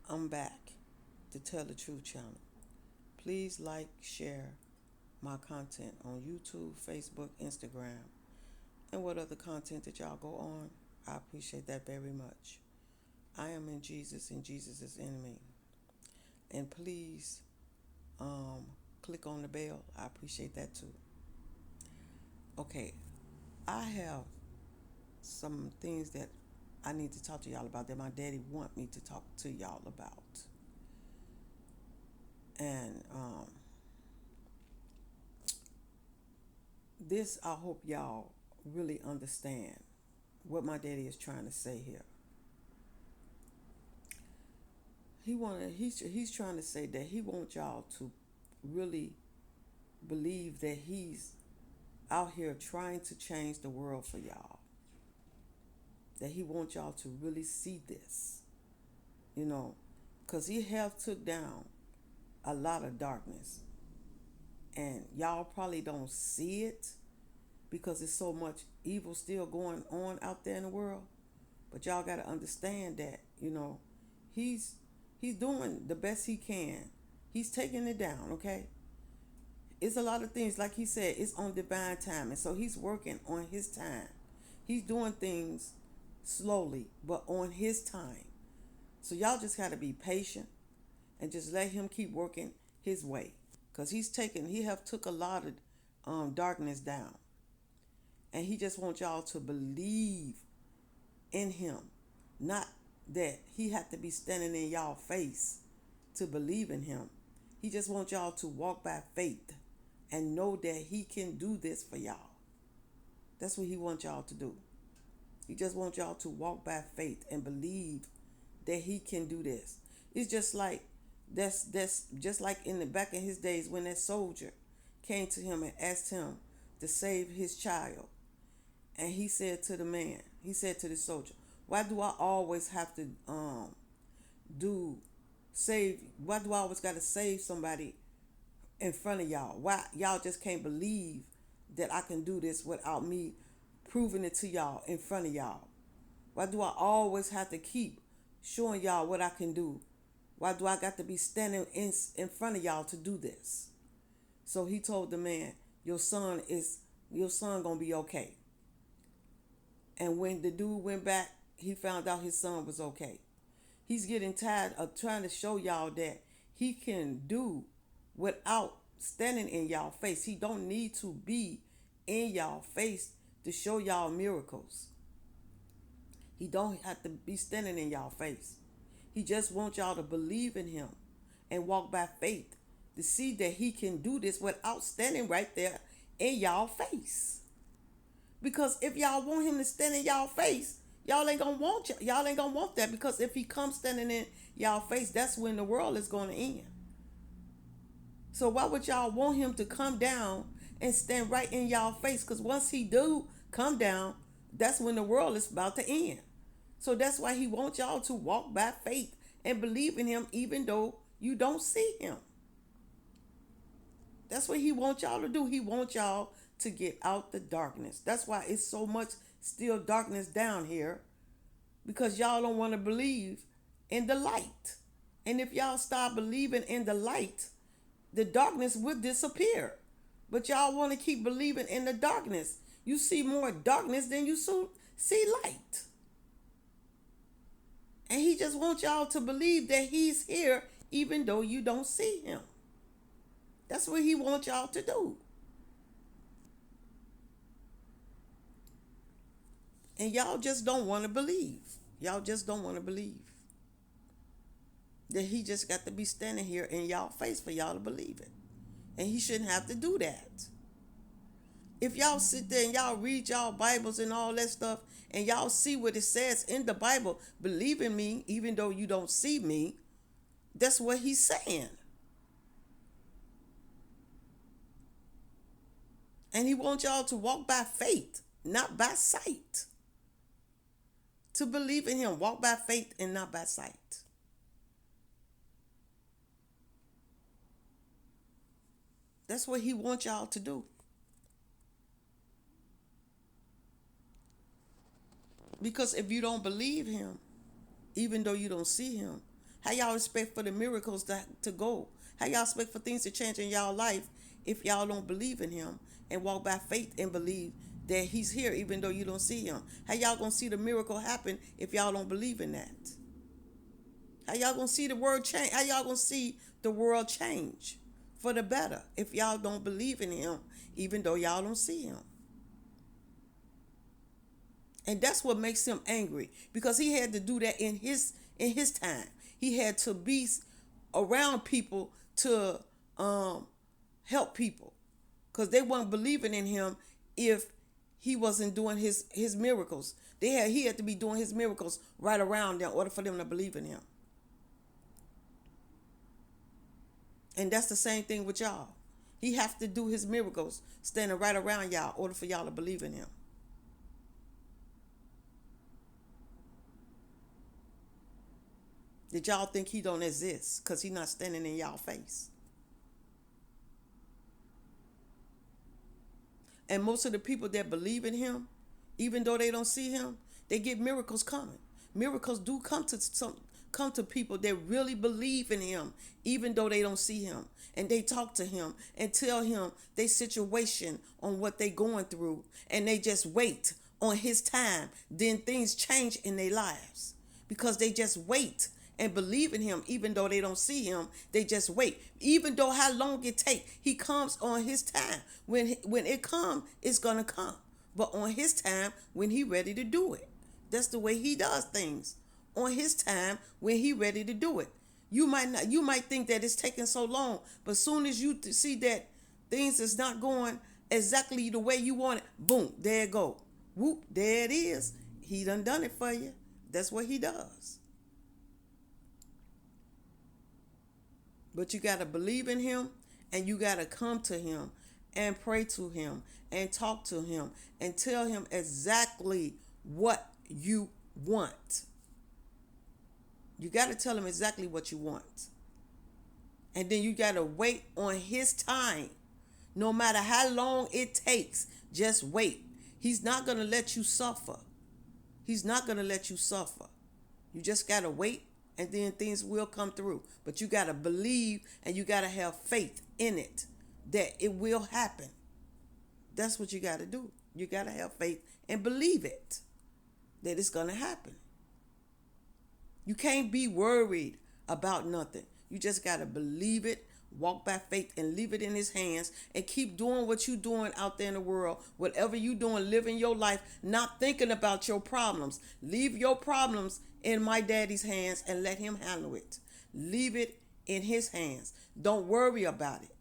I'm back to Tell the Truth channel. Please like, share my content on YouTube, Facebook, Instagram, and what other content that y'all go on. I appreciate that very much. I am in Jesus and Jesus is in me. And please um, click on the bell. I appreciate that too. Okay, I have some things that I need to talk to y'all about that my daddy want me to talk to y'all about. And this, I hope y'all really understand what my daddy is trying to say here. He's trying to say that he wants y'all to really believe that he's out here trying to change the world for y'all. That he wants y'all to really see this, you know, because he have took down a lot of darkness, and y'all probably don't see it because there's so much evil still going on out there in the world. But y'all got to understand that, you know, he's he's doing the best he can. He's taking it down, okay? It's a lot of things, like he said, it's on divine time. And so he's working on his time. He's doing things slowly, but on his time. So y'all just got to be patient and just let him keep working his way. Because he have took a lot of darkness down. And he just wants y'all to believe in him. Not that he had to be standing in y'all face to believe in him. He just wants y'all to walk by faith and know that he can do this for y'all. That's what he wants y'all to do. He just wants y'all to walk by faith and believe that he can do this. It's just like that's just like in the back in his days when that soldier came to him and asked him to save his child. And he said to the man, he said to the soldier, why do I always have to do save why do I always gotta save somebody in front of y'all? Why y'all just can't believe that I can do this without me proving it to y'all in front of y'all? Why do I always have to keep showing y'all what I can do? Why do I got to be standing in front of y'all to do this? So he told the man, your son gonna be okay. And when the dude went back, he found out his son was okay. He's getting tired of trying to show y'all that he can do without standing in y'all face. He don't need to be in y'all face to show y'all miracles. He don't have to be standing in y'all face. He just wants y'all to believe in him and walk by faith to see that he can do this without standing right there in y'all face. Because if y'all want him to stand in y'all face, y'all ain't gonna want that, because if he comes standing in y'all face, that's when the world is gonna end. So why would y'all want him to come down and stand right in y'all face? Because once he do come down, that's when the world is about to end. So that's why he wants y'all to walk by faith and believe in him even though you don't see him. That's what he wants y'all to do. He wants y'all to get out the darkness. That's why it's so much still darkness down here, because y'all don't want to believe in the light. And if y'all start believing in the light, the darkness will disappear. But y'all want to keep believing in the darkness. You see more darkness than you see light. And he just wants y'all to believe that he's here even though you don't see him. That's what he wants y'all to do. And y'all just don't want to believe. Y'all just don't want to believe that he just got to be standing here in y'all face for y'all to believe it. And he shouldn't have to do that. If y'all sit there and y'all read y'all Bibles and all that stuff, and y'all see what it says in the Bible, believe in me even though you don't see me, that's what he's saying. And he wants y'all to walk by faith, not by sight. To believe in him, walk by faith and not by sight. That's what he wants y'all to do. Because if you don't believe him, even though you don't see him, How y'all expect for the miracles to go? How y'all expect for things to change in y'all life if y'all don't believe in him and walk by faith and believe that he's here even though you don't see him? How y'all gonna see the miracle happen if y'all don't believe in that? How y'all gonna see the world change? How y'all gonna see the world change for the better if y'all don't believe in him even though y'all don't see him? And that's what makes him angry, because he had to do that in his time. He had to be around people to help people, because they weren't believing in him if he wasn't doing his miracles. He had to be doing his miracles right around them in order for them to believe in him. And that's the same thing with y'all. He has to do his miracles standing right around y'all in order for y'all to believe in him. Did y'all think he don't exist because he not standing in y'all face? And most of the people that believe in him, even though they don't see him, they get miracles coming. Miracles do come to people that really believe in him, even though they don't see him. And they talk to him and tell him their situation on what they going through. And they just wait on his time. Then things change in their lives because they just wait and believe in him. Even though they don't see him, they just wait. Even though how long it take, he comes on his time. When it come, it's gonna come. But on his time, when he ready to do it. That's the way he does things. On his time, when he ready to do it. You might think that it's taking so long, but as soon as you see that things is not going exactly the way you want it, boom, there it go. Whoop, there it is. He done it for you. That's what he does. But you got to believe in him, and you got to come to him and pray to him and talk to him and tell him exactly what you want. You got to tell him exactly what you want. And then you got to wait on his time. No matter how long it takes, just wait. He's not going to let you suffer. He's not going to let you suffer. You just got to wait, and then things will come through. But you got to believe, and you got to have faith in it, that it will happen. That's what you got to do. You got to have faith and believe it, that it's going to happen. You can't be worried about nothing. You just got to believe it, walk by faith, and leave it in his hands, and keep doing what you're doing out there in the world. Whatever you're doing, living your life, not thinking about your problems. Leave your problems in my daddy's hands and let him handle it. Leave it in his hands. Don't worry about it.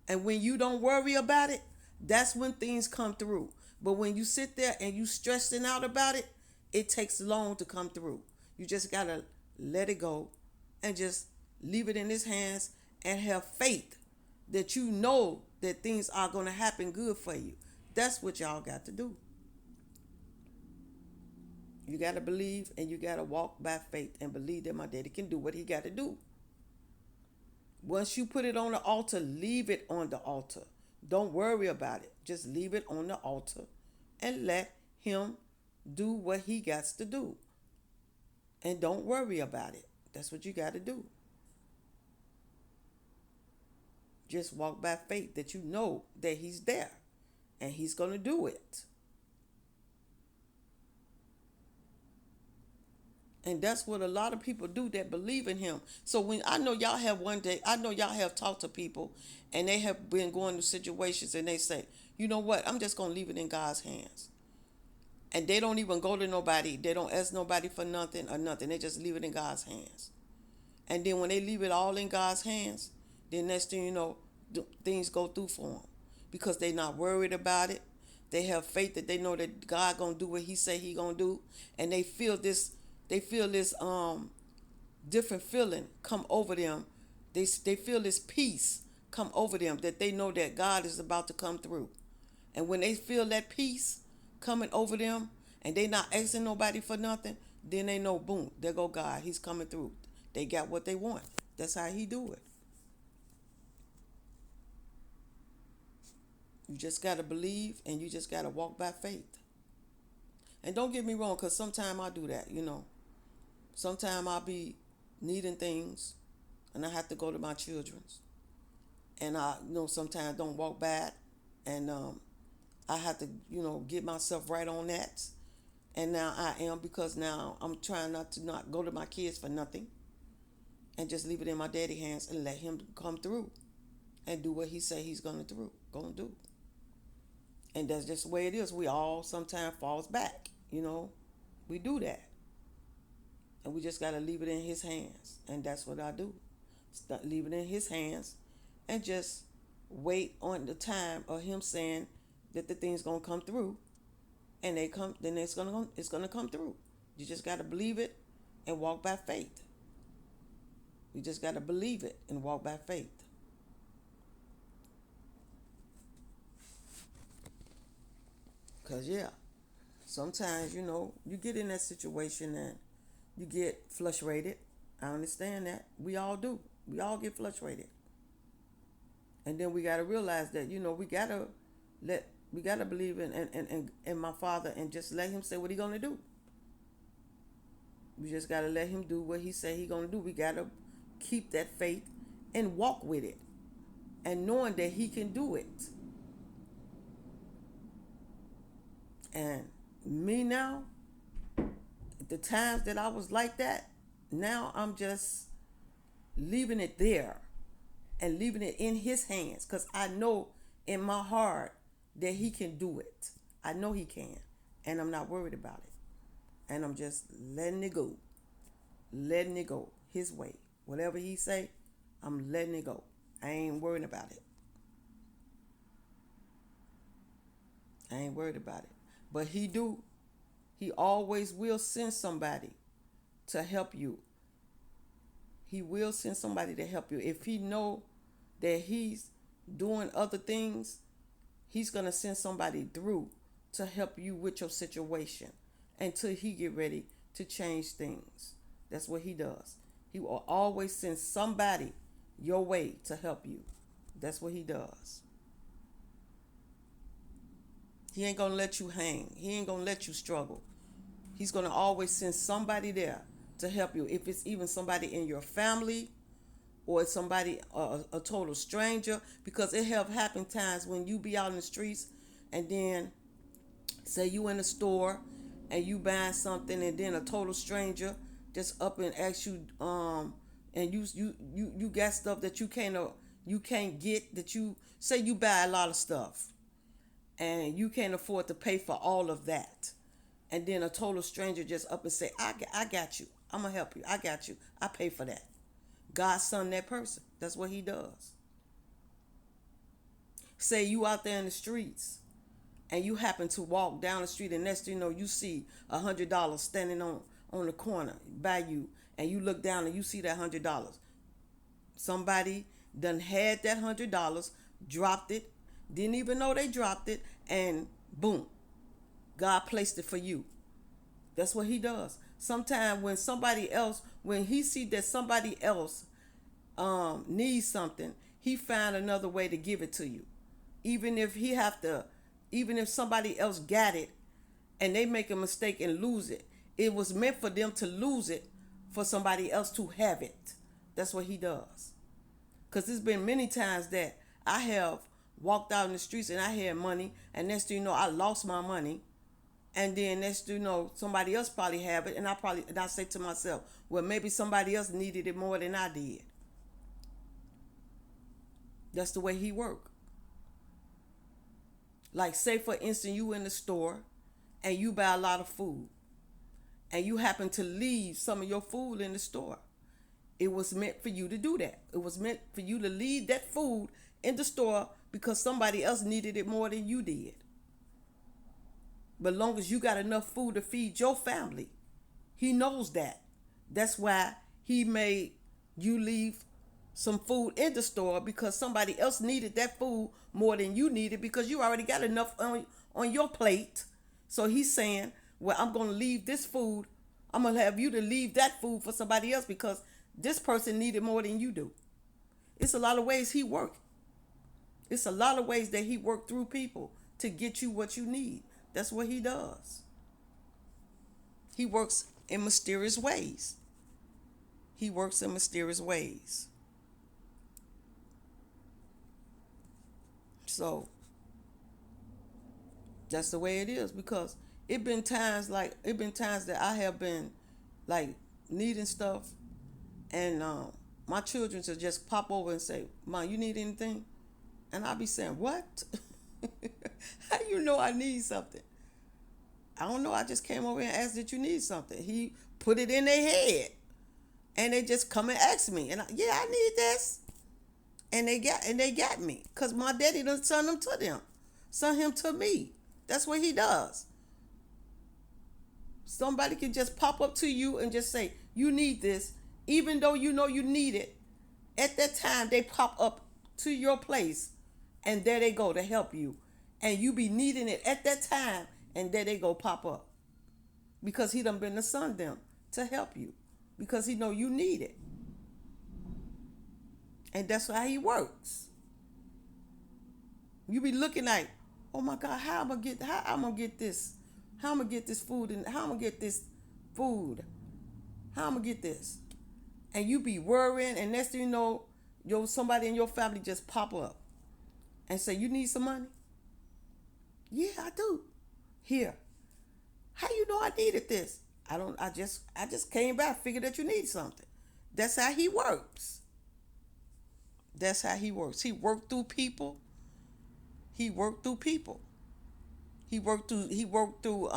And when you don't worry about it, that's when things come through. But when you sit there and you stressing out about it, it takes long to come through. You just got to let it go and just leave it in his hands and have faith that you know that things are going to happen good for you. That's what y'all got to do. You got to believe, and you got to walk by faith and believe that my daddy can do what he got to do. Once you put it on the altar, leave it on the altar. Don't worry about it. Just leave it on the altar and let him do what he got to do. And don't worry about it. That's what you got to do. Just walk by faith that you know that he's there and he's going to do it. And that's what a lot of people do that believe in him. So when I know y'all have talked to people and they have been going through situations and they say, you know what, I'm just going to leave it in God's hands. And they don't even go to nobody. They don't ask nobody for nothing or nothing. They just leave it in God's hands. And then when they leave it all in God's hands, then next thing you know, things go through for them. Because they're not worried about it. They have faith that they know that God going to do what he say he going to do. And they feel this different feeling come over them. They feel this peace come over them, that they know that God is about to come through. And when they feel that peace coming over them and they not asking nobody for nothing, then they know, boom, there go God. He's coming through. They got what they want. That's how he do it. You just got to believe, and you just got to walk by faith. And don't get me wrong, because sometimes I do that, Sometimes I'll be needing things, and I have to go to my children's, and I sometimes don't walk back, and I have to get myself right on that, and now I am, because now I'm trying not go to my kids for nothing, and just leave it in my daddy hands and let him come through and do what he say he's gonna do. And that's just the way it is. We all sometimes falls back, we do that, and we just gotta leave it in his hands, and that's what I do. Leave it in his hands, and just wait on the time of him saying that the thing's gonna come through, and then it's gonna come through. You just gotta believe it and walk by faith. You just gotta believe it and walk by faith. Cause yeah, sometimes you get in that situation and you get frustrated. I understand that. We all do. We all get frustrated. And then we gotta realize that we gotta believe in my Father, and just let him say what he gonna do. We just gotta let him do what he say he gonna do. We gotta keep that faith and walk with it, and knowing that he can do it. And me now, the times that I was like that, now I'm just leaving it there and leaving it in his hands, because I know in my heart that he can do it. I know he can, and I'm not worried about it. And I'm just letting it go his way. Whatever he say, I'm letting it go. I ain't worried about it. I ain't worried about it. But he always will send somebody to help you. He will send somebody to help you. If he know that he's doing other things, he's going to send somebody through to help you with your situation until he get ready to change things. That's what he does. He will always send somebody your way to help you. That's what he does. He ain't going to let you hang. He ain't going to let you struggle. He's going to always send somebody there to help you. If it's even somebody in your family, or it's somebody, a total stranger, because it have happened times when you be out in the streets, and then say you in the store and you buying something, and then a total stranger just up and ask you, and you got stuff that you can't get, that you say you buy a lot of stuff and you can't afford to pay for all of that, and then a total stranger just up and say, I got you, I'm gonna help you, I got you, I pay for that. God sent that person. That's what he does. Say you out there in the streets and you happen to walk down the street, and next thing you know, you see $100 standing on the corner by you, and you look down and you see that $100. Somebody done had that $100, dropped it, didn't even know they dropped it, and boom, God placed it for you. That's what he does. Sometimes when he see that somebody else needs something, he find another way to give it to you. Even if somebody else got it and they make a mistake and lose it, it was meant for them to lose it for somebody else to have it. That's what he does. Because there's been many times that I have walked out in the streets and I had money, and next thing you know, I lost my money. And then next thing you know, somebody else probably have it, and I say to myself, well, maybe somebody else needed it more than I did. That's the way he work. Like, say for instance, you in the store and you buy a lot of food, and you happen to leave some of your food in the store. It was meant for you to do that. It was meant for you to leave that food in the store because somebody else needed it more than you did. But long as you got enough food to feed your family, he knows that. That's why he made you leave some food in the store, because somebody else needed that food more than you needed, because you already got enough on your plate. So he's saying, well, I'm going to leave this food. I'm going to have you to leave that food for somebody else because this person needed more than you do. It's a lot of ways he works. It's a lot of ways that he worked through people to get you what you need. That's what he does. He works in mysterious ways. He works in mysterious ways. So that's the way it is, because it been times that I have been like needing stuff, and my children to just pop over and say, "Mom, you need anything?" And I'll be saying, "What? How you know I need something?" I don't know. I just came over and asked that you need something. He put it in their head, and they just come and ask me, and yeah, I need this, and they got me, cause my daddy done send them to them, send him to me. That's what he does. Somebody can just pop up to you and just say you need this, even though you know you need it. At that time, they pop up to your place, and there they go to help you, and you be needing it at that time, and there they go pop up, because he done been to send them to help you, because he know you need it, and that's how he works. You be looking like, oh my God, how I'm gonna get this, how I'm gonna get this food, and how I'm gonna get this food, how I'm gonna get this, and you be worrying, and next thing you know, somebody in your family just pop up and say, you need some money? Yeah, I do. Here. How you know I needed this? I just came back, figured that you need something. That's how he works. That's how he works. He worked through people. He worked through people. He worked through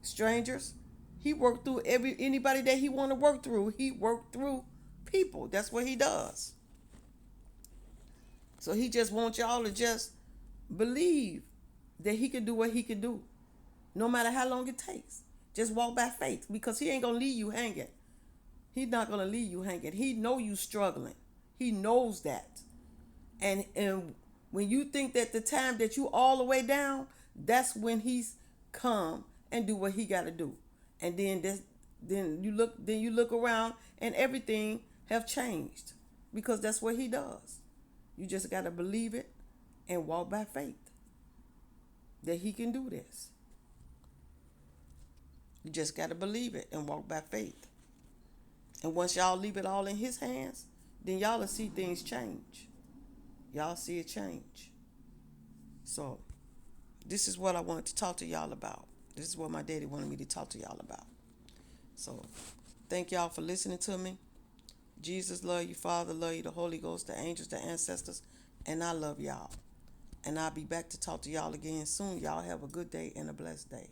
strangers. He worked through anybody that he want to work through. He worked through people. That's what he does. So he just wants y'all to just believe that he can do what he can do, no matter how long it takes. Just walk by faith, because he ain't gonna leave you hanging. He's not gonna leave you hanging. He know you struggling. He knows that. And when you think that the time that you all the way down, that's when he's come and do what he got to do. And then you look around, and everything have changed, because that's what he does. You just got to believe it and walk by faith that he can do this. You just got to believe it and walk by faith. And once y'all leave it all in his hands, then y'all will see things change. Y'all see it change. So this is what I wanted to talk to y'all about. This is what my daddy wanted me to talk to y'all about. So thank y'all for listening to me. Jesus love you, Father love you, the Holy Ghost, the angels, the ancestors, and I love y'all. And I'll be back to talk to y'all again soon. Y'all have a good day and a blessed day.